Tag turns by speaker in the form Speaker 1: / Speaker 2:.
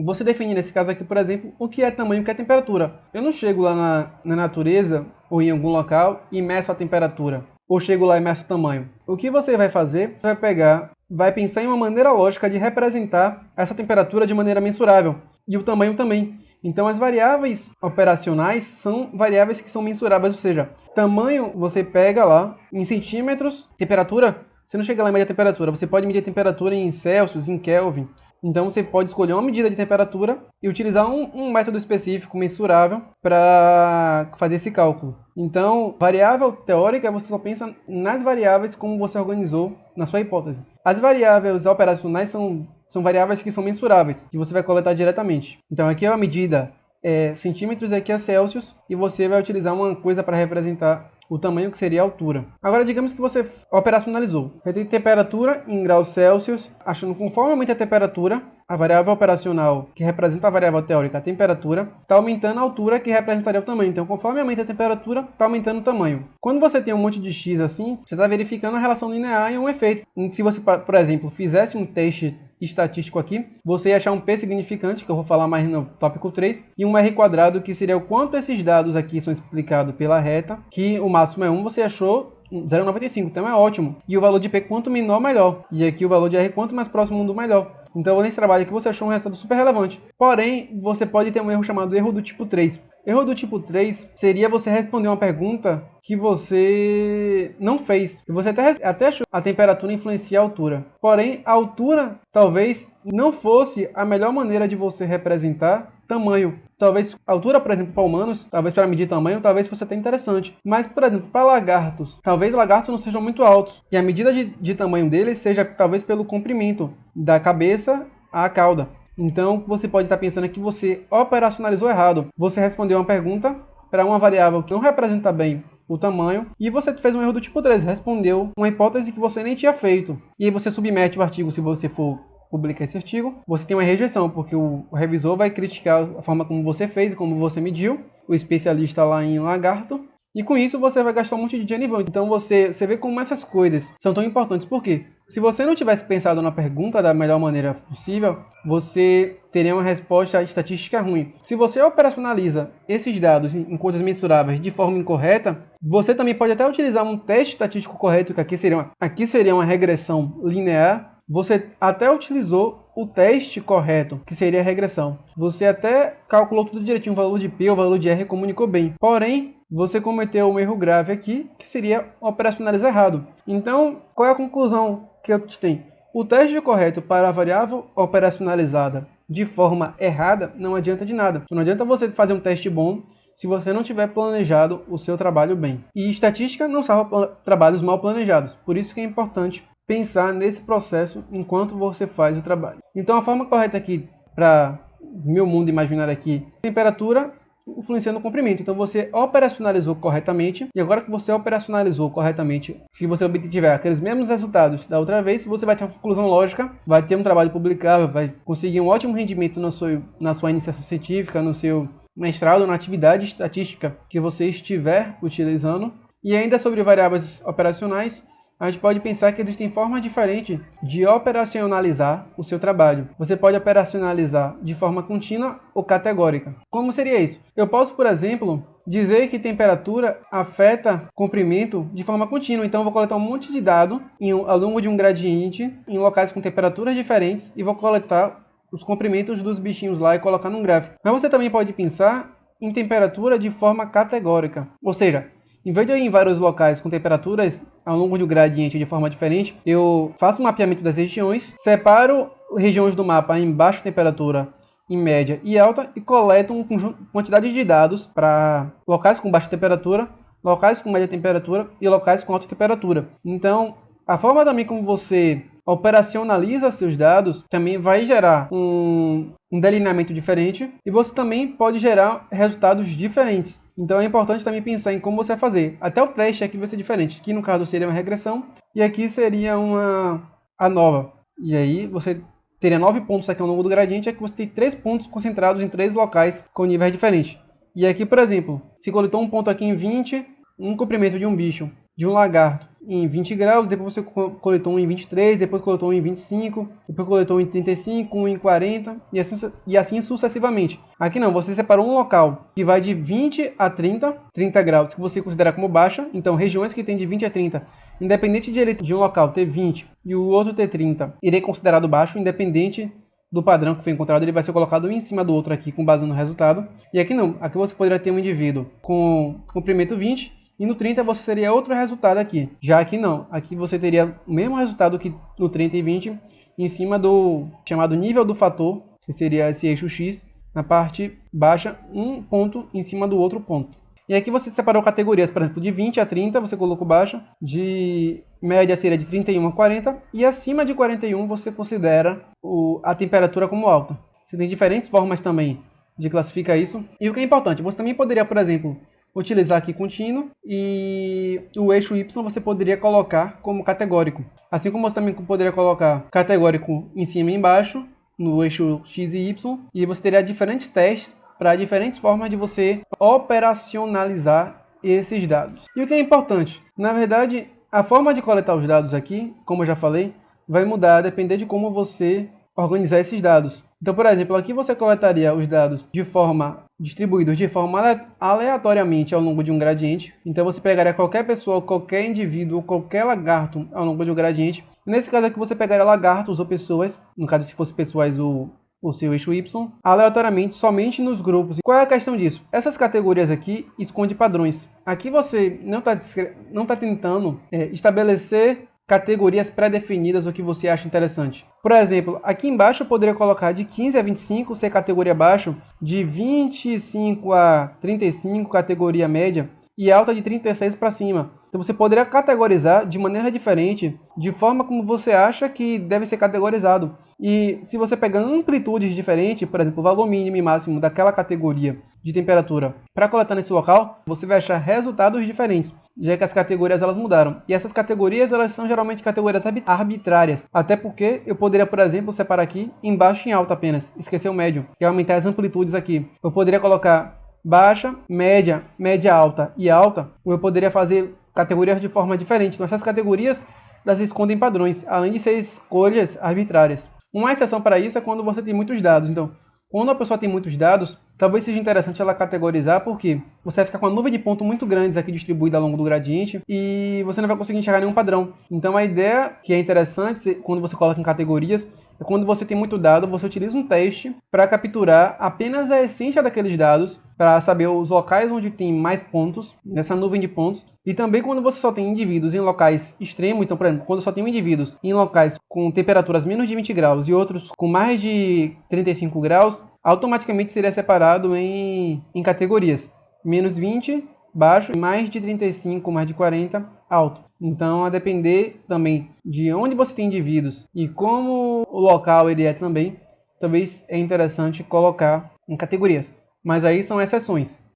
Speaker 1: você define nesse caso aqui, por exemplo, o que é tamanho e o que é temperatura. Eu não chego lá na natureza ou em algum local e meço a temperatura, ou chego lá e meço o tamanho. O que você vai fazer? Você vai pensar em uma maneira lógica de representar essa temperatura de maneira mensurável, e o tamanho também. Então as variáveis operacionais são variáveis que são mensuráveis, ou seja, tamanho você pega lá em centímetros, temperatura, você não chega lá e mede a temperatura, você pode medir a temperatura em Celsius, em Kelvin. Então você pode escolher uma medida de temperatura e utilizar um método específico mensurável para fazer esse cálculo. Então, variável teórica, você só pensa nas variáveis como você organizou na sua hipótese. As variáveis operacionais são variáveis que são mensuráveis, que você vai coletar diretamente. Então aqui é a medida centímetros, aqui é Celsius, e você vai utilizar uma coisa para representar o tamanho, que seria a altura. Agora, digamos que você operacionalizou. Você tem temperatura em graus Celsius, achando que conforme aumenta a temperatura, a variável operacional, que representa a variável teórica, a temperatura, está aumentando a altura, que representaria o tamanho. Então, conforme aumenta a temperatura, está aumentando o tamanho. Quando você tem um monte de x assim, você está verificando a relação linear e um efeito. Se você, por exemplo, fizesse um teste estatístico aqui, você ia achar um P significante, que eu vou falar mais no tópico 3, e um R quadrado, que seria o quanto esses dados aqui são explicados pela reta, que o máximo é 1, você achou 0,95, então é ótimo. E o valor de P quanto menor, melhor. E aqui o valor de R quanto mais próximo do melhor. Então nesse trabalho aqui você achou um resultado super relevante. Porém, você pode ter um erro chamado erro do tipo 3. Erro do tipo 3 seria você responder uma pergunta que você não fez. Você até achou a temperatura influencia a altura. Porém, a altura talvez não fosse a melhor maneira de você representar tamanho. Talvez a altura, por exemplo, para humanos, talvez para medir tamanho, talvez fosse até interessante. Mas, por exemplo, para lagartos, talvez lagartos não sejam muito altos. E a medida de tamanho deles seja talvez pelo comprimento da cabeça à cauda. Então, você pode estar pensando que você operacionalizou errado. Você respondeu uma pergunta para uma variável que não representa bem o tamanho, e você fez um erro do tipo 3, respondeu uma hipótese que você nem tinha feito. E aí você submete o artigo, se você for publicar esse artigo, você tem uma rejeição, porque o revisor vai criticar a forma como você fez e como você mediu, o especialista lá em lagarto, e com isso você vai gastar um monte de dinheiro em vão. Então você vê como essas coisas são tão importantes. Por quê? Se você não tivesse pensado na pergunta da melhor maneira possível, você teria uma resposta estatística ruim. Se você operacionaliza esses dados em coisas mensuráveis de forma incorreta, você também pode até utilizar um teste estatístico correto, que aqui seria uma regressão linear. Você até utilizou o teste correto, que seria a regressão. Você até calculou tudo direitinho, o valor de P, o valor de R, comunicou bem. Porém, você cometeu um erro grave aqui, que seria operacionalizar errado. Então, qual é a conclusão que eu tenho? O teste correto para a variável operacionalizada de forma errada não adianta de nada. Não adianta você fazer um teste bom se você não tiver planejado o seu trabalho bem. E estatística não salva trabalhos mal planejados. Por isso que é importante pensar nesse processo enquanto você faz o trabalho. Então a forma correta aqui, para meu mundo imaginário aqui, temperatura influencia no comprimento. Então você operacionalizou corretamente, e agora que você operacionalizou corretamente, se você obtiver aqueles mesmos resultados da outra vez, você vai ter uma conclusão lógica, vai ter um trabalho publicável, vai conseguir um ótimo rendimento na sua iniciação científica, no seu mestrado, na atividade estatística que você estiver utilizando. E ainda sobre variáveis operacionais, a gente pode pensar que existem formas diferentes de operacionalizar o seu trabalho. Você pode operacionalizar de forma contínua ou categórica. Como seria isso? Eu posso, por exemplo, dizer que temperatura afeta comprimento de forma contínua. Então, eu vou coletar um monte de dados ao longo de um gradiente em locais com temperaturas diferentes e vou coletar os comprimentos dos bichinhos lá e colocar num gráfico. Mas você também pode pensar em temperatura de forma categórica. Ou seja, em vez de eu ir em vários locais com temperaturas ao longo de um gradiente de forma diferente, eu faço um mapeamento das regiões, separo regiões do mapa em baixa temperatura, em média e alta e coleto uma quantidade de dados para locais com baixa temperatura, locais com média temperatura e locais com alta temperatura. Então, a forma também como você operacionaliza seus dados também vai gerar um delineamento diferente e você também pode gerar resultados diferentes. Então é importante também pensar em como você vai fazer. Até o teste aqui vai ser diferente. Aqui no caso seria uma regressão e aqui seria a nova. E aí você teria 9 pontos aqui ao longo do gradiente, aqui você tem 3 pontos concentrados em 3 locais com níveis diferentes. E aqui, por exemplo, se coletou um ponto aqui em 20, um comprimento de um bicho, de um lagarto, em 20 graus, depois você coletou um em 23, depois coletou um em 25, depois coletou um em 35, um em 40 e assim sucessivamente. Aqui não, você separou um local que vai de 20 a 30 graus, que você considera como baixa. Então, regiões que tem de 20 a 30, independente de um local ter 20 e o outro ter 30, irei considerado baixo, independente do padrão que foi encontrado, ele vai ser colocado um em cima do outro aqui, com base no resultado. E aqui não, aqui você poderia ter um indivíduo com comprimento 20, e no 30 você teria outro resultado aqui. Já aqui não, aqui você teria o mesmo resultado que no 30 e 20, em cima do chamado nível do fator, que seria esse eixo X, na parte baixa, um ponto em cima do outro ponto. E aqui você separou categorias, por exemplo, de 20 a 30 você colocou baixa, de média seria de 31 a 40, e acima de 41 você considera a temperatura como alta. Você tem diferentes formas também de classificar isso. E o que é importante, você também poderia, por exemplo, utilizar aqui contínuo, e o eixo Y você poderia colocar como categórico. Assim como você também poderia colocar categórico em cima e embaixo, no eixo X e Y, e você teria diferentes testes para diferentes formas de você operacionalizar esses dados. E o que é importante? Na verdade, a forma de coletar os dados aqui, como eu já falei, vai mudar a depender de como você organizar esses dados. Então, por exemplo, aqui você coletaria os dados distribuídos de forma aleatoriamente ao longo de um gradiente. Então, você pegaria qualquer pessoa, qualquer indivíduo, qualquer lagarto ao longo de um gradiente. Nesse caso aqui, você pegaria lagartos ou pessoas, no caso se fosse pessoas o seu eixo Y, aleatoriamente somente nos grupos. Qual é a questão disso? Essas categorias aqui escondem padrões. Aqui você não está tentando estabelecer categorias pré-definidas, o que você acha interessante. Por exemplo, aqui embaixo eu poderia colocar de 15 a 25 ser categoria baixa, de 25 a 35 categoria média e alta de 36 para cima. Então você poderia categorizar de maneira diferente, de forma como você acha que deve ser categorizado. E se você pegar amplitudes diferentes, por exemplo, o valor mínimo e máximo daquela categoria de temperatura para coletar nesse local, você vai achar resultados diferentes, já que as categorias elas mudaram. E essas categorias elas são geralmente categorias arbitrárias, até porque eu poderia, por exemplo, separar aqui em baixo e em alto apenas, esquecer o médio, e aumentar as amplitudes aqui. Eu poderia colocar baixa, média, média alta e alta, ou eu poderia fazer categorias de forma diferente. Então essas categorias elas escondem padrões, além de ser escolhas arbitrárias. Uma exceção para isso é quando você tem muitos dados. Então, quando a pessoa tem muitos dados, talvez seja interessante ela categorizar, porque você vai ficar com uma nuvem de pontos muito grandes aqui distribuída ao longo do gradiente e você não vai conseguir enxergar nenhum padrão. Então a ideia que é interessante quando você coloca em categorias é quando você tem muito dado, você utiliza um teste para capturar apenas a essência daqueles dados, para saber os locais onde tem mais pontos, nessa nuvem de pontos. E também quando você só tem indivíduos em locais extremos, então, por exemplo, quando só tem indivíduos em locais com temperaturas menos de 20 graus e outros com mais de 35 graus, automaticamente seria separado em categorias. Menos 20, baixo, e mais de 35, mais de 40, alto. Então, a depender também de onde você tem indivíduos e como o local ele é também, talvez é interessante colocar em categorias. Mas aí são exceções.